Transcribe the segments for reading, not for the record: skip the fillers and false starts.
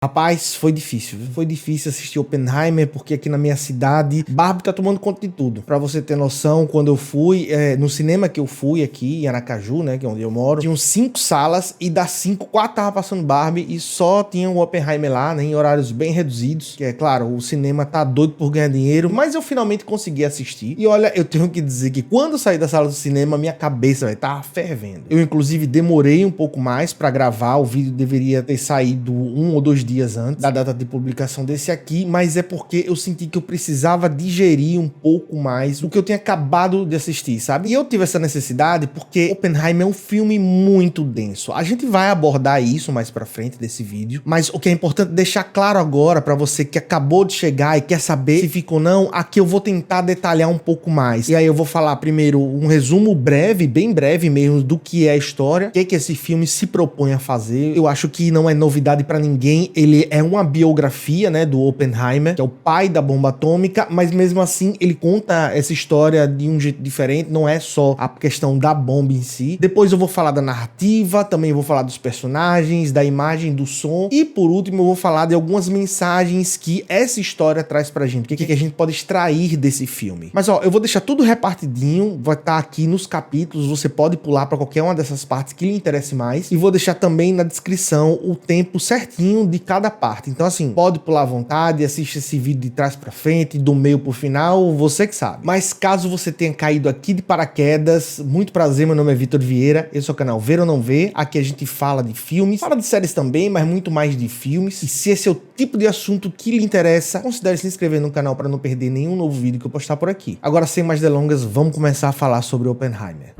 Rapaz, foi difícil, viu? Foi difícil assistir Oppenheimer, porque aqui na minha cidade, Barbie tá tomando conta de tudo. Pra você ter noção, quando eu fui, no cinema que eu fui aqui, em Aracaju, né, que é onde eu moro, tinham 5 salas e das 5, 4 tava passando Barbie e só tinha o Oppenheimer lá, né, em horários bem reduzidos, que é claro, o cinema tá doido por ganhar dinheiro, mas eu finalmente consegui assistir. E olha, eu tenho que dizer que quando eu saí da sala do cinema, minha cabeça, véio, tava fervendo. Eu, inclusive, demorei um pouco mais pra gravar, o vídeo deveria ter saído 1 ou 2 dias antes da data de publicação desse aqui, mas é porque eu senti que eu precisava digerir um pouco mais o que eu tinha acabado de assistir, sabe? E eu tive essa necessidade porque Oppenheimer é um filme muito denso. A gente vai abordar isso mais pra frente desse vídeo, mas o que é importante deixar claro agora pra você que acabou de chegar e quer saber se fica ou não, aqui eu vou tentar detalhar um pouco mais. E aí eu vou falar primeiro um resumo breve, bem breve mesmo, do que é a história, o que é que esse filme se propõe a fazer. Eu acho que não é novidade pra ninguém, ele é uma biografia, né, do Oppenheimer, que é o pai da bomba atômica, mas mesmo assim ele conta essa história de um jeito diferente, não é só a questão da bomba em si. Depois eu vou falar da narrativa, também vou falar dos personagens, da imagem, do som, e por último eu vou falar de algumas mensagens que essa história traz pra gente, o que a gente pode extrair desse filme. Mas ó, eu vou deixar tudo repartidinho, vai estar aqui nos capítulos, você pode pular pra qualquer uma dessas partes que lhe interesse mais, e vou deixar também na descrição o tempo certinho de cada parte. Então assim, pode pular à vontade, assiste esse vídeo de trás pra frente, do meio pro final, você que sabe. Mas caso você tenha caído aqui de paraquedas, muito prazer, meu nome é Vitor Vieira, esse é o canal Ver ou Não Ver, aqui a gente fala de filmes, fala de séries também, mas muito mais de filmes, e se esse é o tipo de assunto que lhe interessa, considere se inscrever no canal para não perder nenhum novo vídeo que eu postar por aqui. Agora, sem mais delongas, vamos começar a falar sobre Oppenheimer.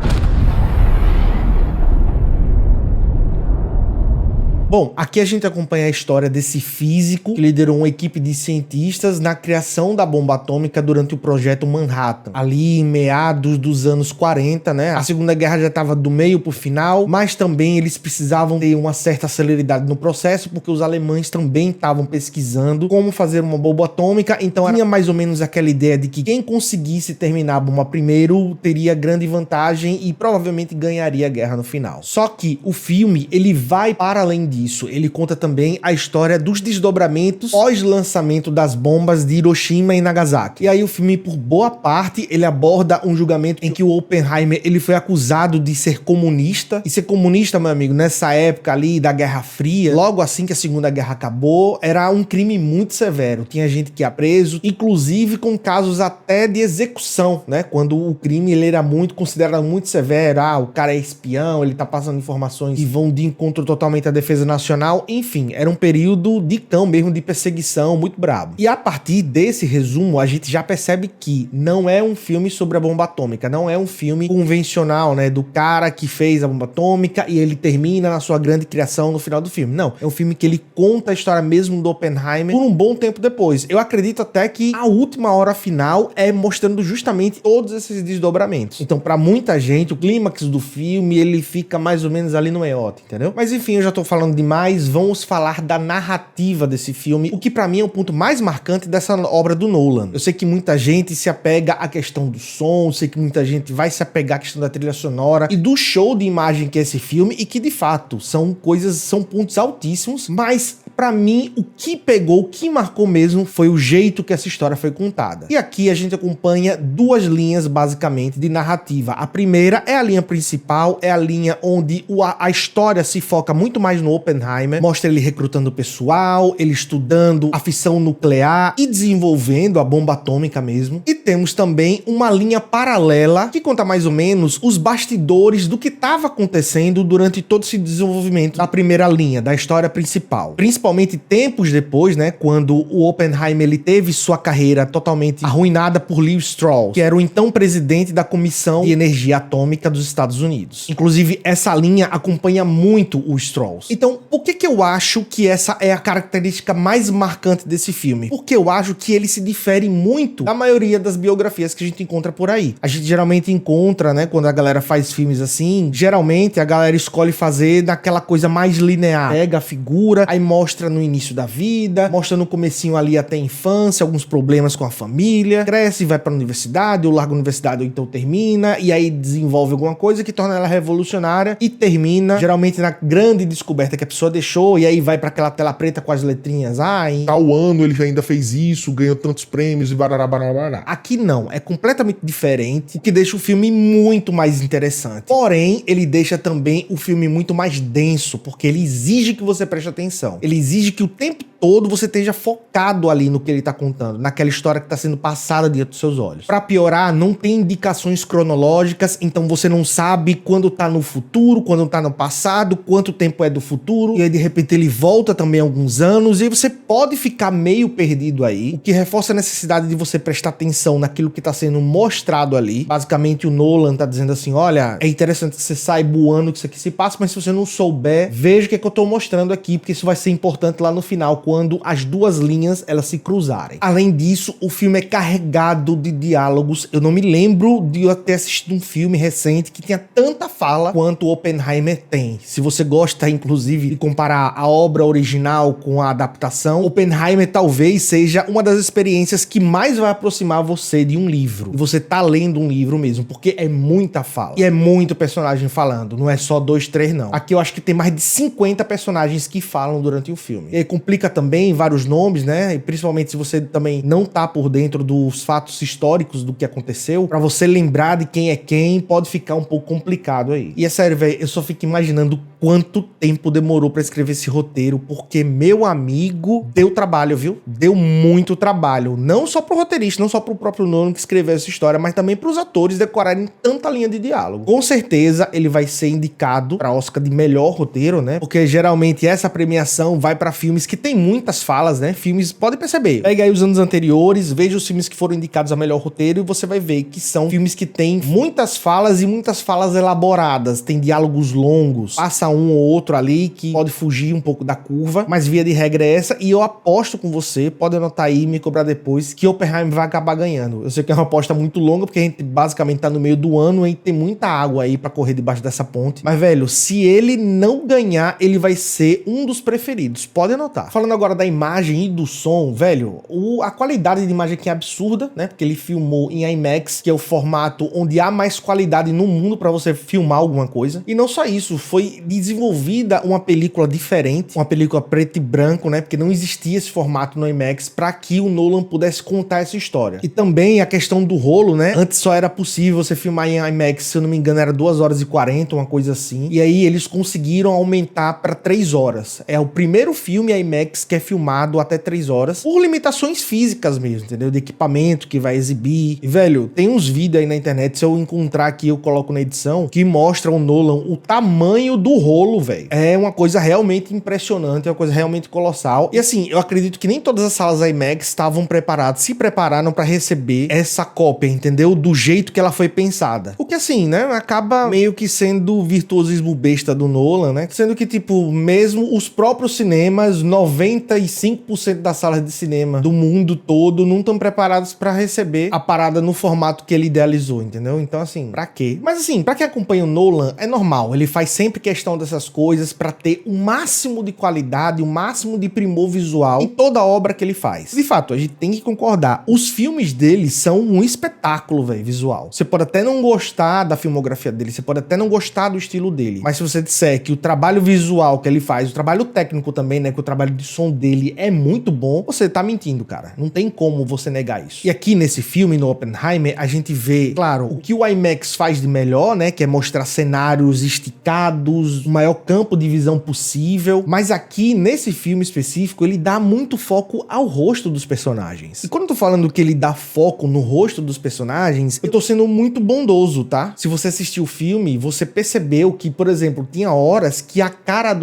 Bom, aqui a gente acompanha a história desse físico que liderou uma equipe de cientistas na criação da bomba atômica durante o projeto Manhattan, ali em meados dos anos 40, né? A Segunda Guerra já estava do meio pro final, mas também eles precisavam ter uma certa celeridade no processo, porque os alemães também estavam pesquisando como fazer uma bomba atômica, então tinha mais ou menos aquela ideia de que quem conseguisse terminar a bomba primeiro teria grande vantagem e provavelmente ganharia a guerra no final. Só que o filme, ele vai para além disso. Ele conta também a história dos desdobramentos pós-lançamento das bombas de Hiroshima e Nagasaki. E aí o filme, por boa parte, ele aborda um julgamento em que o Oppenheimer, ele foi acusado de ser comunista. E ser comunista, meu amigo, nessa época ali da Guerra Fria, logo assim que a Segunda Guerra acabou, era um crime muito severo. Tinha gente que ia preso, inclusive com casos até de execução, né? Quando o crime, ele era considerado muito severo. Ah, o cara é espião, ele tá passando informações que vão de encontro totalmente à defesa nacional, enfim, era um período de cão mesmo, de perseguição muito brabo. E a partir desse resumo, a gente já percebe que não é um filme sobre a bomba atômica, não é um filme convencional, né, do cara que fez a bomba atômica e ele termina na sua grande criação no final do filme. Não, é um filme que ele conta a história mesmo do Oppenheimer por um bom tempo depois. Eu acredito até que a última hora final é mostrando justamente todos esses desdobramentos. Então, pra muita gente, o clímax do filme, ele fica mais ou menos ali no meiote, entendeu? Mas enfim, eu já tô falando demais, vamos falar da narrativa desse filme, o que pra mim é o ponto mais marcante dessa obra do Nolan. Eu sei que muita gente se apega à questão do som, eu sei que muita gente vai se apegar à questão da trilha sonora e do show de imagem que é esse filme, e que de fato são pontos altíssimos, mas pra mim o que pegou, o que marcou mesmo foi o jeito que essa história foi contada. E aqui a gente acompanha duas linhas basicamente de narrativa. A primeira é a linha principal, é a linha onde a história se foca muito mais no Oppenheimer, mostra ele recrutando pessoal, ele estudando a fissão nuclear e desenvolvendo a bomba atômica mesmo. E temos também uma linha paralela que conta mais ou menos os bastidores do que estava acontecendo durante todo esse desenvolvimento da primeira linha, da história principal. Principalmente tempos depois, né, quando o Oppenheimer ele teve sua carreira totalmente arruinada por Leo Strauss, que era o então presidente da Comissão de Energia Atômica dos Estados Unidos. Inclusive, essa linha acompanha muito o Strauss. Então, por que eu acho que essa é a característica mais marcante desse filme? Porque eu acho que ele se difere muito da maioria das biografias que a gente encontra por aí. A gente geralmente encontra, né, quando a galera faz filmes assim, geralmente a galera escolhe fazer daquela coisa mais linear. Pega a figura, aí mostra mostra no início da vida, mostra no comecinho ali até a infância, alguns problemas com a família, cresce, vai pra universidade, ou larga a universidade, ou então termina, e aí desenvolve alguma coisa que torna ela revolucionária e termina, geralmente na grande descoberta que a pessoa deixou, e aí vai pra aquela tela preta com as letrinhas, em tal ano ele ainda fez isso, ganhou tantos prêmios e barará, barará, barará. Aqui não, é completamente diferente, o que deixa o filme muito mais interessante. Porém, ele deixa também o filme muito mais denso, porque ele exige que você preste atenção. Ele exige que o tempo todo você esteja focado ali no que ele tá contando, naquela história que tá sendo passada diante dos seus olhos. Pra piorar, não tem indicações cronológicas, então você não sabe quando tá no futuro, quando tá no passado, quanto tempo é do futuro, e aí de repente ele volta também alguns anos, e aí você pode ficar meio perdido aí, o que reforça a necessidade de você prestar atenção naquilo que tá sendo mostrado ali. Basicamente o Nolan tá dizendo assim, olha, é interessante que você saiba o ano que isso aqui se passa, mas se você não souber, veja o que é que eu tô mostrando aqui, porque isso vai ser importante lá no final, quando as duas linhas elas se cruzarem. Além disso, o filme é carregado de diálogos. Eu não me lembro de eu ter assistido um filme recente que tinha tanta fala quanto Oppenheimer tem. Se você gosta, inclusive, de comparar a obra original com a adaptação, Oppenheimer talvez seja uma das experiências que mais vai aproximar você de um livro. E você tá lendo um livro mesmo, porque é muita fala. E é muito personagem falando, não é só 2, 3 não. Aqui eu acho que tem mais de 50 personagens que falam durante o filme. E aí complica também vários nomes, né? E principalmente se você também não tá por dentro dos fatos históricos do que aconteceu, pra você lembrar de quem é quem, pode ficar um pouco complicado aí. E é sério, velho, eu só fico imaginando quanto tempo demorou pra escrever esse roteiro, porque, meu amigo, deu trabalho, viu? Deu muito trabalho. Não só pro roteirista, não só pro próprio Nolan que escreveu essa história, mas também pros atores decorarem tanta linha de diálogo. Com certeza, ele vai ser indicado pra Oscar de melhor roteiro, né? Porque geralmente essa premiação vai pra filmes que tem muitas falas, né? Filmes, pode perceber. Pega aí os anos anteriores, veja os filmes que foram indicados a melhor roteiro e você vai ver que são filmes que têm muitas falas e muitas falas elaboradas. Tem diálogos longos, passa um ou outro ali que pode fugir um pouco da curva, mas via de regra é essa, e eu aposto com você, pode anotar aí e me cobrar depois, que Oppenheimer vai acabar ganhando. Eu sei que é uma aposta muito longa, porque a gente basicamente tá no meio do ano e tem muita água aí pra correr debaixo dessa ponte, mas velho, se ele não ganhar, ele vai ser um dos preferidos, pode anotar. Falando agora da imagem e do som, velho, a qualidade de imagem aqui é absurda, né, porque ele filmou em IMAX, que é o formato onde há mais qualidade no mundo pra você filmar alguma coisa, e não só isso, foi desenvolvida uma película diferente, uma película preto e branco, né, porque não existia esse formato no IMAX pra que o Nolan pudesse contar essa história. E também a questão do rolo, né, antes só era possível você filmar em IMAX, se eu não me engano era 2 horas e 40, uma coisa assim, e aí eles conseguiram aumentar pra 3 horas. É o primeiro filme IMAX que é filmado até 3 horas, por limitações físicas mesmo, entendeu? De equipamento que vai exibir. E, velho, tem uns vídeos aí na internet, se eu encontrar aqui, eu coloco na edição, que mostra o Nolan, o tamanho do rolo, velho. É uma coisa realmente impressionante, é uma coisa realmente colossal. E assim, eu acredito que nem todas as salas IMAX estavam preparadas, se prepararam pra receber essa cópia, entendeu? Do jeito que ela foi pensada. O que assim, né, acaba meio que sendo o virtuosismo besta do Nolan, né? Sendo que, tipo, mesmo os próprios cinemas, 95% das salas de cinema do mundo todo não estão preparados pra receber a parada no formato que ele idealizou, entendeu? Então, assim, pra quê? Mas assim, pra quem acompanha o Nolan, é normal, ele faz sempre questão dessas coisas pra ter o máximo de qualidade, o máximo de primor visual em toda a obra que ele faz. De fato, a gente tem que concordar, os filmes dele são um espetáculo, velho, visual. Você pode até não gostar da filmografia dele, você pode até não gostar do estilo dele, mas se você disser que o trabalho visual que ele faz, o trabalho técnico também, né, que o trabalho de som dele é muito bom, você tá mentindo, cara. Não tem como você negar isso. E aqui nesse filme, no Oppenheimer, a gente vê, claro, o que o IMAX faz de melhor, né, que é mostrar cenários esticados, o maior campo de visão possível, mas aqui, nesse filme específico, ele dá muito foco ao rosto dos personagens. E quando eu tô falando que ele dá foco no rosto dos personagens, eu tô sendo muito bondoso, tá? Se você assistiu o filme, você percebeu que, por exemplo, tinha horas que a cara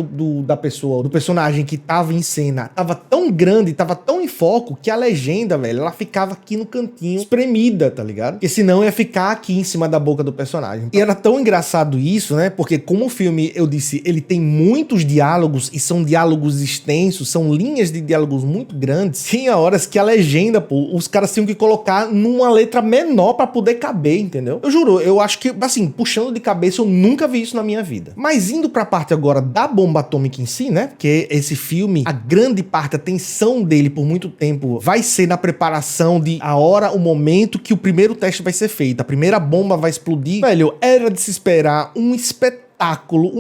da pessoa, do personagem que tava em cena, tava tão grande, tava tão em foco, que a legenda, velho, ela ficava aqui no cantinho, espremida, tá ligado? Porque senão ia ficar aqui em cima da boca do personagem. E era tão engraçado isso, né? Porque como o filme, eu disse, ele tem muitos diálogos, e são diálogos extensos, são linhas de diálogos muito grandes, tinha horas que a legenda, pô, os caras tinham que colocar numa letra menor pra poder caber, entendeu? Eu juro, eu acho que, assim, puxando de cabeça, eu nunca vi isso na minha vida. Mas indo pra parte agora da bomba atômica em si, né? Porque esse filme, a grande parte, a tensão dele por muito tempo vai ser na preparação de a hora, o momento que o primeiro teste vai ser feito, a primeira bomba vai explodir. Velho, era de se esperar um espetáculo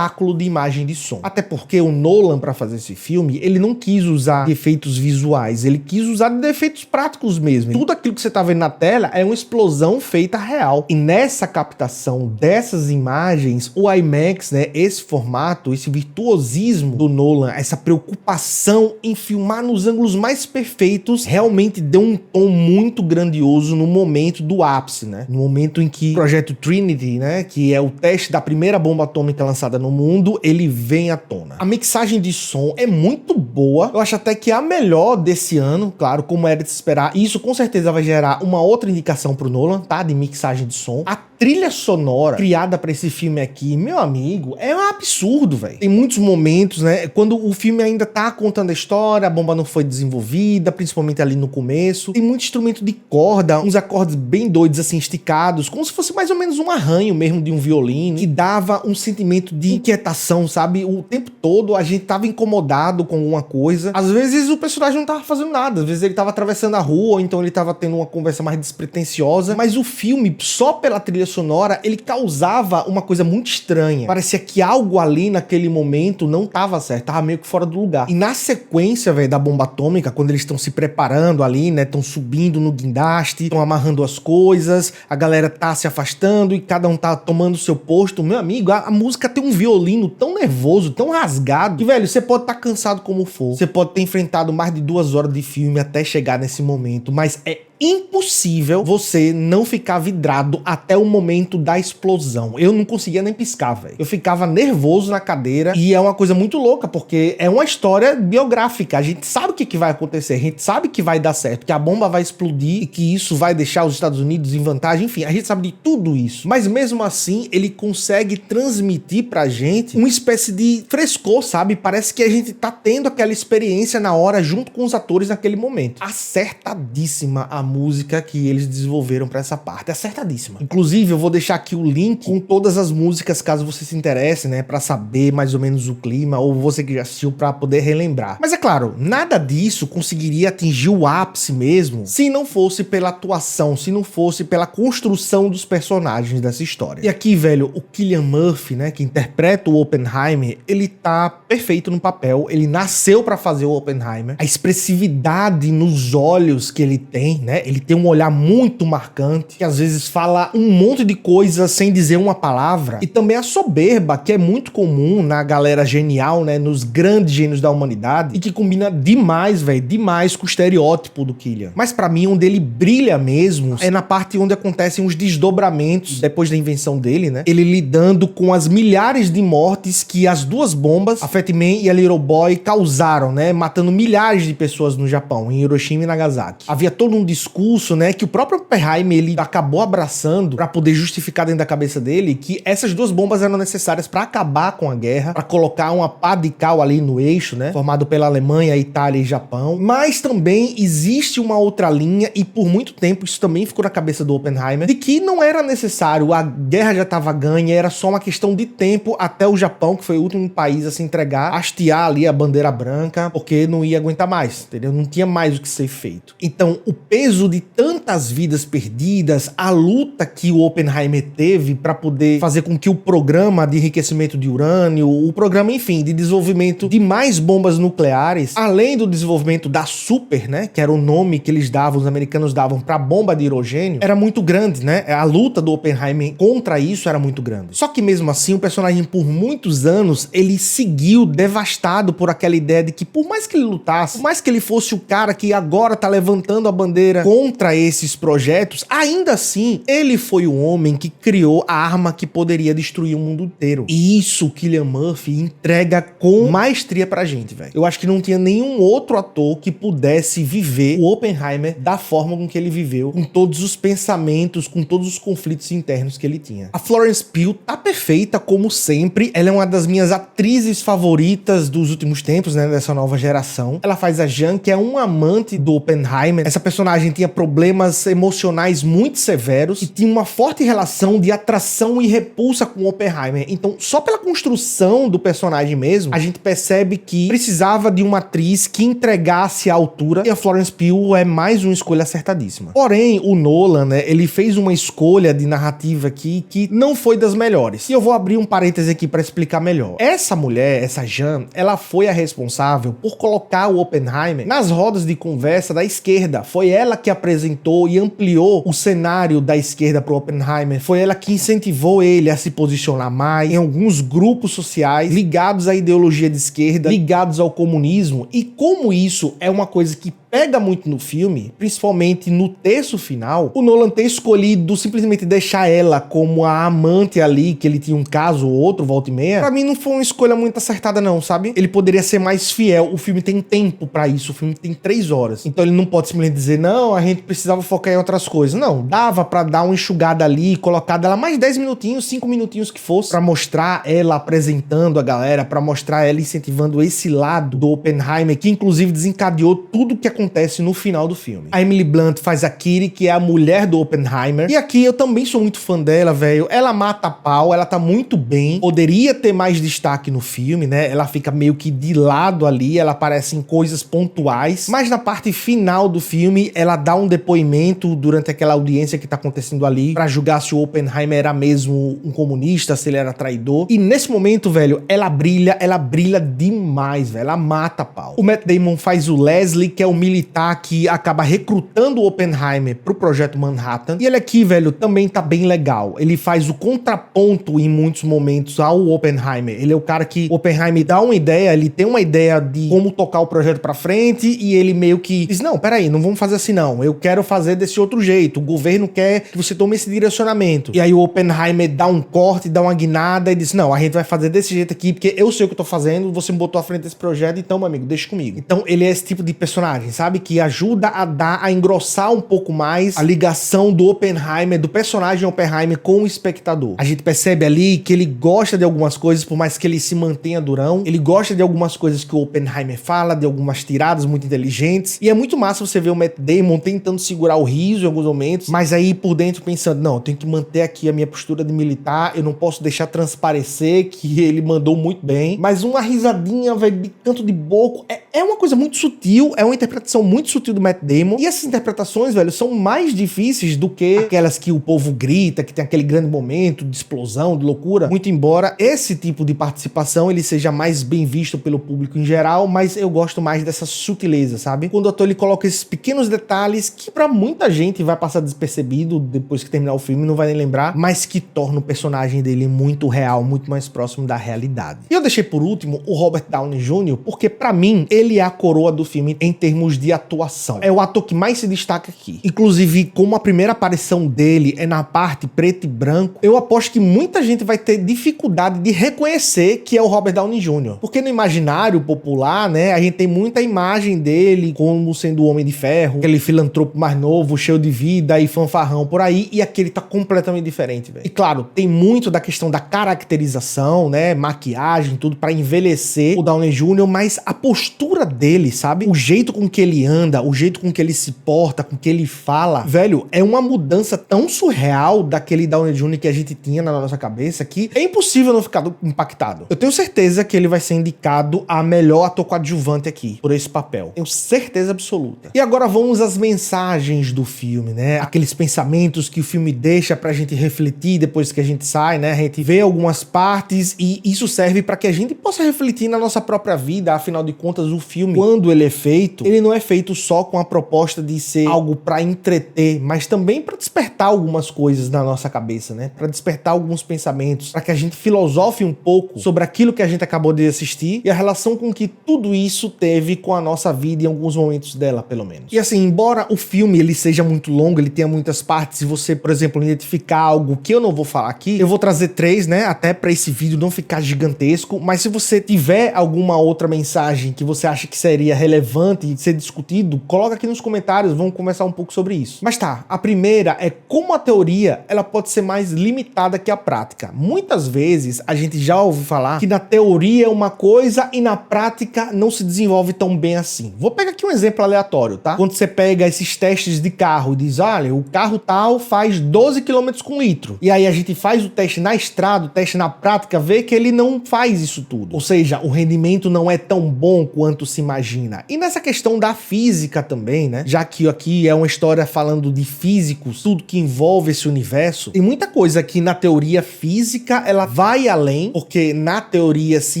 de imagem e de som. Até porque o Nolan, pra fazer esse filme, ele não quis usar efeitos visuais, ele quis usar efeitos práticos mesmo. Tudo aquilo que você tá vendo na tela é uma explosão feita real. E nessa captação dessas imagens, o IMAX, né, esse formato, esse virtuosismo do Nolan, essa preocupação em filmar nos ângulos mais perfeitos, realmente deu um tom muito grandioso no momento do ápice, né? No momento em que o projeto Trinity, né, que é o teste da primeira bomba atômica lançada no mundo, ele vem à tona. A mixagem de som é muito boa, eu acho até que é a melhor desse ano, claro, como era de se esperar. E isso com certeza vai gerar uma outra indicação pro Nolan, tá? De mixagem de som. A trilha sonora criada pra esse filme aqui, meu amigo, é um absurdo, velho. Tem muitos momentos, né, quando o filme ainda tá contando a história, a bomba não foi desenvolvida, principalmente ali no começo. Tem muito instrumento de corda, uns acordes bem doidos, assim, esticados, como se fosse mais ou menos um arranho mesmo de um violino, que dava um sentimento de inquietação, sabe? O tempo todo a gente tava incomodado com alguma coisa. Às vezes o personagem não tava fazendo nada, às vezes ele tava atravessando a rua, ou então ele tava tendo uma conversa mais despretensiosa, mas o filme, só pela trilha sonora, ele causava uma coisa muito estranha. Parecia que algo ali naquele momento não tava certo, tava meio que fora do lugar. E na sequência, velho, da bomba atômica, quando eles estão se preparando ali, né, estão subindo no guindaste, estão amarrando as coisas, a galera tá se afastando e cada um tá tomando seu posto, meu amigo, a música tem um violino tão nervoso, tão rasgado, que, velho, você pode estar cansado como for, você pode ter enfrentado mais de 2 horas de filme até chegar nesse momento, mas é impossível você não ficar vidrado até o momento da explosão. Eu não conseguia nem piscar, velho. Eu ficava nervoso na cadeira e é uma coisa muito louca, porque é uma história biográfica. A gente sabe o que vai acontecer, a gente sabe que vai dar certo, que a bomba vai explodir e que isso vai deixar os Estados Unidos em vantagem, enfim, a gente sabe de tudo isso. Mas mesmo assim, ele consegue transmitir pra gente uma espécie de frescor, sabe? Parece que a gente tá tendo aquela experiência na hora junto com os atores naquele momento. Acertadíssima a música que eles desenvolveram pra essa parte, acertadíssima. Inclusive, eu vou deixar aqui o link com todas as músicas, caso você se interesse, né, pra saber mais ou menos o clima, ou você que já assistiu pra poder relembrar. Mas é claro, nada disso conseguiria atingir o ápice mesmo se não fosse pela atuação, se não fosse pela construção dos personagens dessa história. E aqui, velho, o Cillian Murphy, né, que interpreta o Oppenheimer, ele tá perfeito no papel, ele nasceu pra fazer o Oppenheimer. A expressividade nos olhos que ele tem, né, ele tem um olhar muito marcante, que às vezes fala um monte de coisa sem dizer uma palavra, e também a soberba, que é muito comum na galera genial, né, nos grandes gênios da humanidade, e que combina demais, velho, demais com o estereótipo do Cillian. Mas pra mim, onde ele brilha mesmo, é na parte onde acontecem os desdobramentos depois da invenção dele, né, ele lidando com as milhares de mortes que as 2 bombas, a Fat Man e a Little Boy, causaram, né, matando milhares de pessoas no Japão, em Hiroshima e Nagasaki. Havia todo um discurso, né, que o próprio Oppenheimer, ele acabou abraçando pra poder justificar dentro da cabeça dele que essas 2 bombas eram necessárias pra acabar com a guerra, pra colocar uma pá de cal ali no eixo, né, formado pela Alemanha, Itália e Japão. Mas também existe uma outra linha, e por muito tempo isso também ficou na cabeça do Oppenheimer, de que não era necessário, a guerra já estava ganha, era só uma questão de tempo até o Japão, que foi o último país a se entregar, hastear ali a bandeira branca, porque não ia aguentar mais, entendeu? Não tinha mais o que ser feito. Então, o peso de tantas vidas perdidas, a luta que o Oppenheimer teve para poder fazer com que o programa de enriquecimento de urânio, o programa, enfim, de desenvolvimento de mais bombas nucleares, além do desenvolvimento da Super, né, que era o nome que eles davam, os americanos davam pra bomba de hidrogênio, era muito grande, né? A luta do Oppenheimer contra isso era muito grande. Só que mesmo assim, o personagem, por muitos anos, ele seguiu devastado por aquela ideia de que, por mais que ele lutasse, por mais que ele fosse o cara que agora tá levantando a bandeira contra esses projetos, ainda assim, ele foi o homem que criou a arma que poderia destruir o mundo inteiro. E isso o Cillian Murphy entrega com maestria pra gente, velho. Eu acho que não tinha nenhum outro ator que pudesse viver o Oppenheimer da forma com que ele viveu, com todos os pensamentos, com todos os conflitos internos que ele tinha. A Florence Pugh tá perfeita, como sempre. Ela é uma das minhas atrizes favoritas dos últimos tempos, né, dessa nova geração. Ela faz a Jean, que é uma amante do Oppenheimer. Essa personagem tinha problemas emocionais muito severos e tinha uma forte relação de atração e repulsa com Oppenheimer. Então, só pela construção do personagem mesmo, a gente percebe que precisava de uma atriz que entregasse a altura, e a Florence Pugh é mais uma escolha acertadíssima. Porém, o Nolan, né, ele fez uma escolha de narrativa aqui que não foi das melhores. E eu vou abrir um parêntese aqui para explicar melhor. Essa mulher, essa Jean, ela foi a responsável por colocar o Oppenheimer nas rodas de conversa da esquerda. Foi ela que apresentou e ampliou o cenário da esquerda para o Oppenheimer. Foi ela que incentivou ele a se posicionar mais em alguns grupos sociais ligados à ideologia de esquerda, ligados ao comunismo. E como isso é uma coisa que pega muito no filme, principalmente no terço final, o Nolan ter escolhido simplesmente deixar ela como a amante ali, que ele tinha um caso ou outro, volta e meia, pra mim não foi uma escolha muito acertada não, sabe? Ele poderia ser mais fiel, o filme tem tempo pra isso, o filme tem 3 horas, então ele não pode simplesmente dizer, não, a gente precisava focar em outras coisas. Não, dava pra dar uma enxugada ali, colocar dela mais 10 minutinhos, 5 minutinhos que fosse, pra mostrar ela apresentando a galera, pra mostrar ela incentivando esse lado do Oppenheimer, que inclusive desencadeou tudo que acontece no final do filme. A Emily Blunt faz a Kitty, que é a mulher do Oppenheimer, e aqui eu também sou muito fã dela, velho. Ela mata a pau, ela tá muito bem, poderia ter mais destaque no filme, né? Ela fica meio que de lado ali, ela aparece em coisas pontuais, mas na parte final do filme, ela dá um depoimento durante aquela audiência que tá acontecendo ali, pra julgar se o Oppenheimer era mesmo um comunista, se ele era traidor, e nesse momento, velho, ela brilha demais, velho, ela mata a pau. O Matt Damon faz o Leslie, que é o militar que acaba recrutando o Oppenheimer pro Projeto Manhattan. E ele aqui, velho, também tá bem legal. Ele faz o contraponto em muitos momentos ao Oppenheimer. Ele é o cara que o Oppenheimer dá uma ideia, ele tem uma ideia de como tocar o projeto pra frente e ele meio que diz, não, peraí, não vamos fazer assim não. Eu quero fazer desse outro jeito. O governo quer que você tome esse direcionamento. E aí o Oppenheimer dá um corte, dá uma guinada e diz, não, a gente vai fazer desse jeito aqui porque eu sei o que eu tô fazendo, você me botou à frente desse projeto, então, meu amigo, deixa comigo. Então, ele é esse tipo de personagem, sabe? Que ajuda a engrossar um pouco mais a ligação do Oppenheimer, do personagem Oppenheimer com o espectador. A gente percebe ali que ele gosta de algumas coisas, por mais que ele se mantenha durão. Ele gosta de algumas coisas que o Oppenheimer fala, de algumas tiradas muito inteligentes. E é muito massa você ver o Matt Damon tentando segurar o riso em alguns momentos, mas aí por dentro pensando, não, eu tenho que manter aqui a minha postura de militar, eu não posso deixar transparecer que ele mandou muito bem. Mas uma risadinha, velho, de canto de boco, é uma coisa muito sutil, é uma interpretação muito sutil do Matt Damon, e essas interpretações, velho, são mais difíceis do que aquelas que o povo grita, que tem aquele grande momento de explosão, de loucura, muito embora esse tipo de participação ele seja mais bem visto pelo público em geral, mas eu gosto mais dessa sutileza, sabe? Quando o ator ele coloca esses pequenos detalhes que pra muita gente vai passar despercebido depois que terminar o filme, não vai nem lembrar, mas que torna o personagem dele muito real, muito mais próximo da realidade. E eu deixei por último o Robert Downey Jr., porque pra mim ele é a coroa do filme em termos de atuação. É o ator que mais se destaca aqui. Inclusive, como a primeira aparição dele é na parte preto e branco, eu aposto que muita gente vai ter dificuldade de reconhecer que é o Robert Downey Jr. Porque no imaginário popular, né, a gente tem muita imagem dele como sendo o Homem de Ferro, aquele filantropo mais novo, cheio de vida e fanfarrão por aí, e aqui ele tá completamente diferente, velho. E claro, tem muito da questão da caracterização, né, maquiagem, tudo pra envelhecer o Downey Jr., mas a postura dele, sabe? O jeito com que ele anda, o jeito com que ele se porta, com que ele fala, velho, é uma mudança tão surreal daquele Downey Jr. que a gente tinha na nossa cabeça que é impossível não ficar impactado. Eu tenho certeza que ele vai ser indicado a melhor ator coadjuvante aqui, por esse papel. Tenho certeza absoluta. E agora vamos às mensagens do filme, né? Aqueles pensamentos que o filme deixa pra gente refletir depois que a gente sai, né? A gente vê algumas partes e isso serve pra que a gente possa refletir na nossa própria vida. Afinal de contas, o filme, quando ele é feito, ele não é feito só com a proposta de ser algo pra entreter, mas também pra despertar algumas coisas na nossa cabeça, né? Pra despertar alguns pensamentos, pra que a gente filosofe um pouco sobre aquilo que a gente acabou de assistir e a relação com que tudo isso teve com a nossa vida em alguns momentos dela, pelo menos. E assim, embora o filme ele seja muito longo, ele tenha muitas partes, se você, por exemplo, identificar algo que eu não vou falar aqui, eu vou trazer 3, né? Até pra esse vídeo não ficar gigantesco, mas se você tiver alguma outra mensagem que você acha que seria relevante ser discutido, coloca aqui nos comentários, vamos conversar um pouco sobre isso. Mas tá, a primeira é como a teoria ela pode ser mais limitada que a prática. Muitas vezes a gente já ouviu falar que na teoria é uma coisa e na prática não se desenvolve tão bem assim. Vou pegar aqui um exemplo aleatório, tá? Quando você pega esses testes de carro e diz, olha, o carro tal faz 12 km com litro. E aí a gente faz o teste na estrada, o teste na prática, vê que ele não faz isso tudo. Ou seja, o rendimento não é tão bom quanto se imagina. E nessa questão da física também, né? Já que aqui é uma história falando de físicos, tudo que envolve esse universo, tem muita coisa que na teoria física ela vai além, porque na teoria se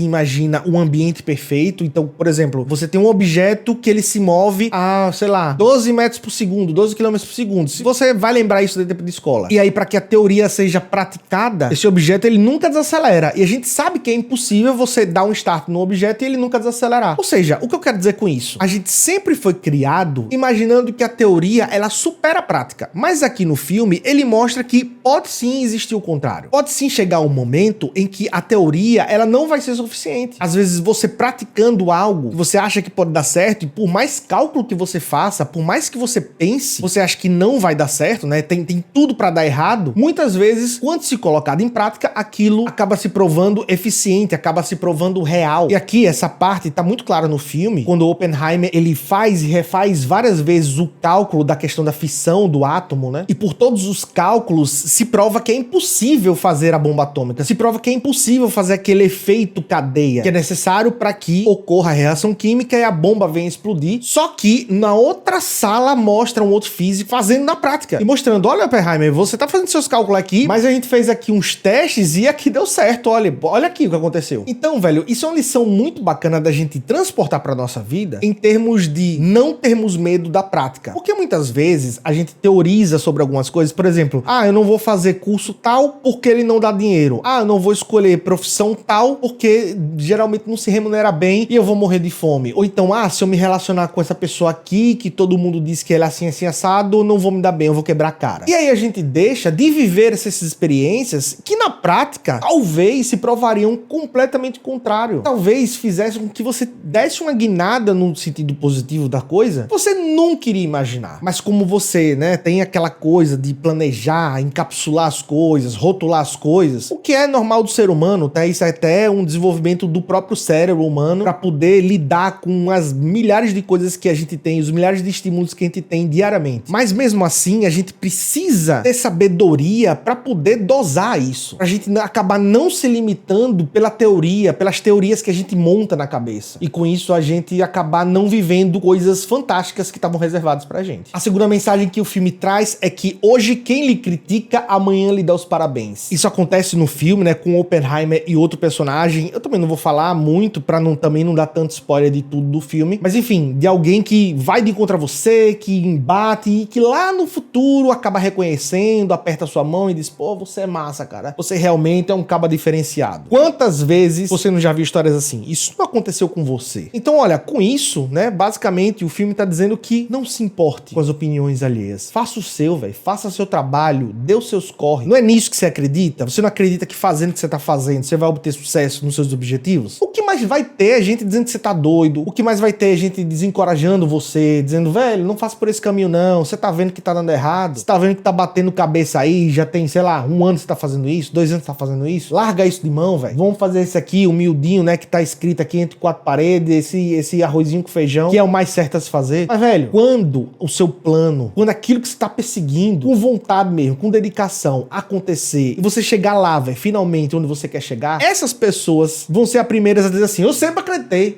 imagina um ambiente perfeito. Então, por exemplo, você tem um objeto que ele se move a, sei lá, 12 metros por segundo, 12 km por segundo. Se você vai lembrar isso do tempo de escola. E aí, para que a teoria seja praticada, esse objeto ele nunca desacelera. E a gente sabe que é impossível você dar um start no objeto e ele nunca desacelerar. Ou seja, o que eu quero dizer com isso? A gente sempre foi criado imaginando que a teoria ela supera a prática. Mas aqui no filme ele mostra que pode sim existir o contrário. Pode sim chegar um momento em que a teoria ela não vai ser suficiente. Às vezes você praticando algo que você acha que pode dar certo e por mais cálculo que você faça, por mais que você pense, você acha que não vai dar certo, né? Tem tudo para dar errado. Muitas vezes, quando se colocado em prática, aquilo acaba se provando eficiente, acaba se provando real. E aqui essa parte tá muito clara no filme, quando o Oppenheimer ele faz e refaz várias vezes o cálculo da questão da fissão do átomo, né? E por todos os cálculos se prova que é impossível fazer a bomba atômica, se prova que é impossível fazer aquele efeito cadeia que é necessário para que ocorra a reação química e a bomba venha explodir. Só que na outra sala mostra um outro físico fazendo na prática e mostrando, olha Oppenheimer, você tá fazendo seus cálculos aqui, mas a gente fez aqui uns testes e aqui deu certo, olha aqui o que aconteceu. Então, velho, isso é uma lição muito bacana da gente transportar para nossa vida em termos de não termos medo da prática. Porque muitas vezes a gente teoriza sobre algumas coisas, por exemplo, eu não vou fazer curso tal porque ele não dá dinheiro. Eu não vou escolher profissão tal porque geralmente não se remunera bem e eu vou morrer de fome. Ou então, se eu me relacionar com essa pessoa aqui que todo mundo diz que ele é assim assado, não vou me dar bem, eu vou quebrar a cara. E aí a gente deixa de viver essas experiências que na prática talvez se provariam completamente contrário. Talvez fizesse com que você desse uma guinada no sentido positivo da coisa, você nunca iria imaginar. Mas como você, né, tem aquela coisa de planejar, encapsular as coisas, rotular as coisas, o que é normal do ser humano, tá? Isso é até um desenvolvimento do próprio cérebro humano para poder lidar com as milhares de coisas que a gente tem, os milhares de estímulos que a gente tem diariamente. Mas mesmo assim, a gente precisa ter sabedoria para poder dosar isso, pra gente acabar não se limitando pela teoria, pelas teorias que a gente monta na cabeça. E com isso a gente acabar não vivendo coisas fantásticas que estavam reservadas pra gente. A segunda mensagem que o filme traz é que hoje quem lhe critica, amanhã lhe dá os parabéns. Isso acontece no filme, né, com Oppenheimer e outro personagem. Eu também não vou falar muito pra também não dar tanto spoiler de tudo do filme, mas enfim, de alguém que vai de encontro a você, que embate e que lá no futuro acaba reconhecendo, aperta sua mão e diz, pô, você é massa, cara. Você realmente é um caba diferenciado. Quantas vezes você não já viu histórias assim? Isso não aconteceu com você. Então, olha, com isso, né, basicamente o filme tá dizendo que não se importe com as opiniões alheias. Faça o seu, velho. Faça seu trabalho, dê os seus corre. Não é nisso que você acredita? Você não acredita que fazendo o que você tá fazendo, você vai obter sucesso nos seus objetivos? O que mais vai ter é gente dizendo que você tá doido? O que mais vai ter é gente desencorajando você, dizendo, velho, não faça por esse caminho não, você tá vendo que tá dando errado, você tá vendo que tá batendo cabeça aí, já tem, sei lá, 1 ano você tá fazendo isso, 2 anos você tá fazendo isso, larga isso de mão, velho. Vamos fazer esse aqui, humildinho, né, que tá escrito aqui entre 4 paredes, esse arrozinho com feijão, que é o mais certo a se fazer. Mas, velho, quando o seu plano, quando aquilo que você tá perseguindo, com vontade mesmo, com dedicação, acontecer, e você chegar lá, velho, finalmente, onde você quer chegar, essas pessoas vão ser as primeiras a dizer assim, eu sempre acreditei,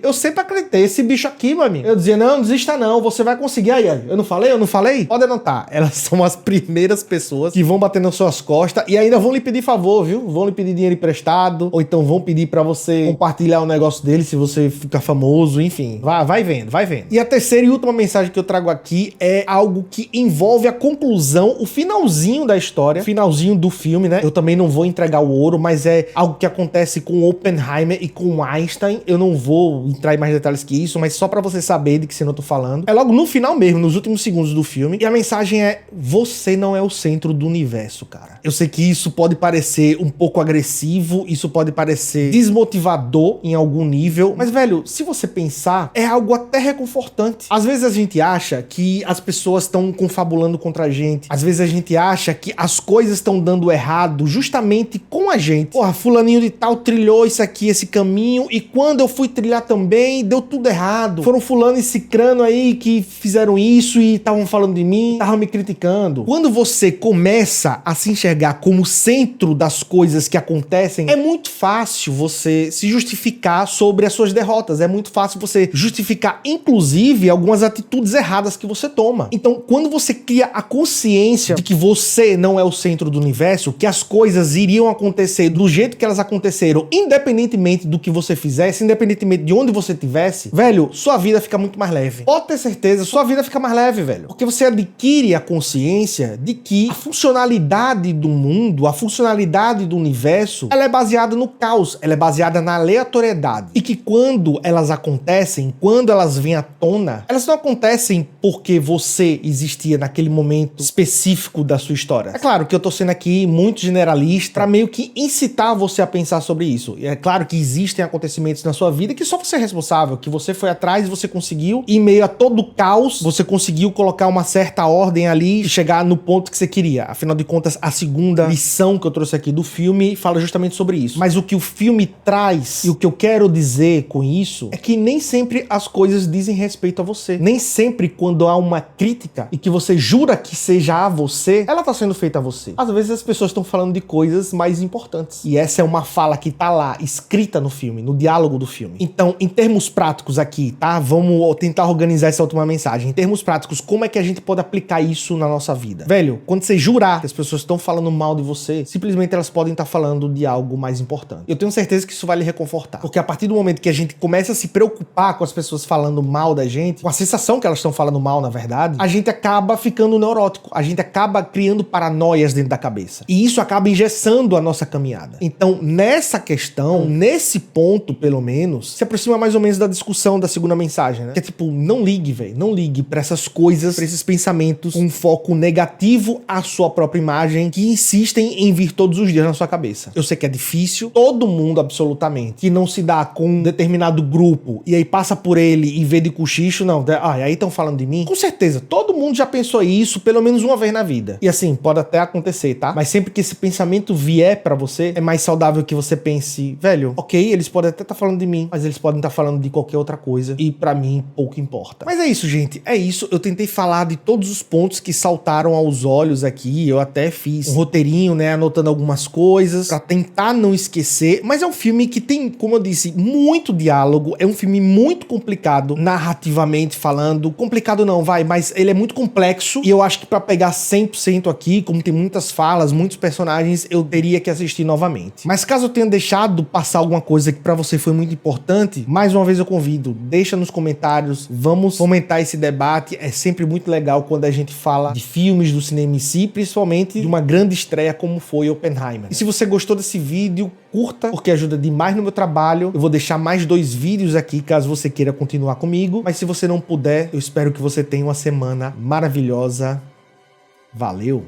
esse bicho aqui, meu amigo. Eu dizia, não desista não, você vai conseguir. Aí, eu não falei? Pode anotar. Elas são as primeiras pessoas que vão bater nas suas costas e ainda vão lhe pedir favor, viu? Vão lhe pedir dinheiro emprestado, ou então vão pedir pra você compartilhar o negócio dele se você ficar famoso, enfim. Vai vendo. E a terceira e última mensagem que eu trago aqui é algo que envolve a conclusão, o finalzinho da história, finalzinho do filme, né? Eu também não vou entregar o ouro, mas é algo que acontece com Oppenheimer e com Einstein. Eu não vou entrar em mais detalhes que isso, mas só pra você saber de que cena eu tô falando. É logo no final mesmo, nos últimos segundos do filme. E a mensagem é, você não é o centro do universo, cara. Eu sei que isso pode parecer um pouco agressivo, isso pode parecer desmotivador em algum nível, mas, velho, se você pensar, é algo até reconfortante. reconfortante. Às vezes a gente acha que as pessoas estão confabulando contra a gente. Às vezes a gente acha que as coisas estão dando errado justamente com a gente. Porra, fulaninho de tal trilhou isso aqui, esse caminho, e quando eu fui trilhar também, deu tudo errado. Foram fulano e cicrano aí que fizeram isso e estavam falando de mim, estavam me criticando. Quando você começa a se enxergar como centro das coisas que acontecem, é muito fácil você se justificar sobre as suas derrotas. É muito fácil você justificar, inclusive, algumas atitudes erradas que você toma. Então, quando você cria a consciência de que você não é o centro do universo, que as coisas iriam acontecer do jeito que elas aconteceram, independentemente do que você fizesse, independentemente de onde você estivesse, velho, sua vida fica muito mais leve. Pode ter certeza, sua vida fica mais leve, velho. Porque você adquire a consciência de que a funcionalidade do mundo, a funcionalidade do universo, ela é baseada no caos, ela é baseada na aleatoriedade. E que quando elas acontecem, quando elas vêm à tona, elas não acontecem porque você existia naquele momento específico da sua história. É claro que eu tô sendo aqui muito generalista pra meio que incitar você a pensar sobre isso. E é claro que existem acontecimentos na sua vida que só você é responsável, que você foi atrás e você conseguiu, em meio a todo o caos, você conseguiu colocar uma certa ordem ali e chegar no ponto que você queria. Afinal de contas, a segunda lição que eu trouxe aqui do filme fala justamente sobre isso. Mas o que o filme traz e o que eu quero dizer com isso é que nem sempre as coisas dizem respeito a você. Nem sempre quando há uma crítica e que você jura que seja a você, ela tá sendo feita a você. Às vezes as pessoas estão falando de coisas mais importantes. E essa é uma fala que tá lá, escrita no filme, no diálogo do filme. Então, em termos práticos aqui, tá? Vamos tentar organizar essa última mensagem. Em termos práticos, como é que a gente pode aplicar isso na nossa vida? Velho, quando você jurar que as pessoas estão falando mal de você, simplesmente elas podem estar falando de algo mais importante. Eu tenho certeza que isso vai lhe reconfortar. Porque a partir do momento que a gente começa a se preocupar com as pessoas falando mal da gente, com a sensação que elas estão falando mal, na verdade, a gente acaba ficando neurótico. A gente acaba criando paranoias dentro da cabeça. E isso acaba engessando a nossa caminhada. Então, nessa questão, nesse ponto, pelo menos, se aproxima mais ou menos da discussão da segunda mensagem, né? Que é tipo, não ligue, velho. Não ligue pra essas coisas, pra esses pensamentos com um foco negativo à sua própria imagem que insistem em vir todos os dias na sua cabeça. Eu sei que é difícil, todo mundo, absolutamente, que não se dá com um determinado grupo e aí passa por ele e vê de cochicho, não, aí estão falando de mim? Com certeza, todo mundo já pensou isso pelo menos uma vez na vida. E assim, pode até acontecer, tá? Mas sempre que esse pensamento vier pra você, é mais saudável que você pense, velho, ok, eles podem até estar falando de mim, mas eles podem estar falando de qualquer outra coisa e pra mim pouco importa. Mas é isso, gente, é isso. Eu tentei falar de todos os pontos que saltaram aos olhos aqui, eu até fiz um roteirinho, né, anotando algumas coisas pra tentar não esquecer, mas é um filme que tem, como eu disse, muito diálogo, é um filme muito complicado, narrativamente falando, complicado não, mas ele é muito complexo e eu acho que pra pegar 100% aqui, como tem muitas falas, muitos personagens, eu teria que assistir novamente. Mas caso eu tenha deixado passar alguma coisa que pra você foi muito importante, mais uma vez eu convido, deixa nos comentários, vamos fomentar esse debate, é sempre muito legal quando a gente fala de filmes do cinema em si, principalmente de uma grande estreia como foi Oppenheimer. E se você gostou desse vídeo, curta, porque ajuda demais no meu trabalho. Eu vou deixar mais 2 vídeos aqui, caso você queira continuar comigo. Mas se você não puder, eu espero que você tenha uma semana maravilhosa. Valeu!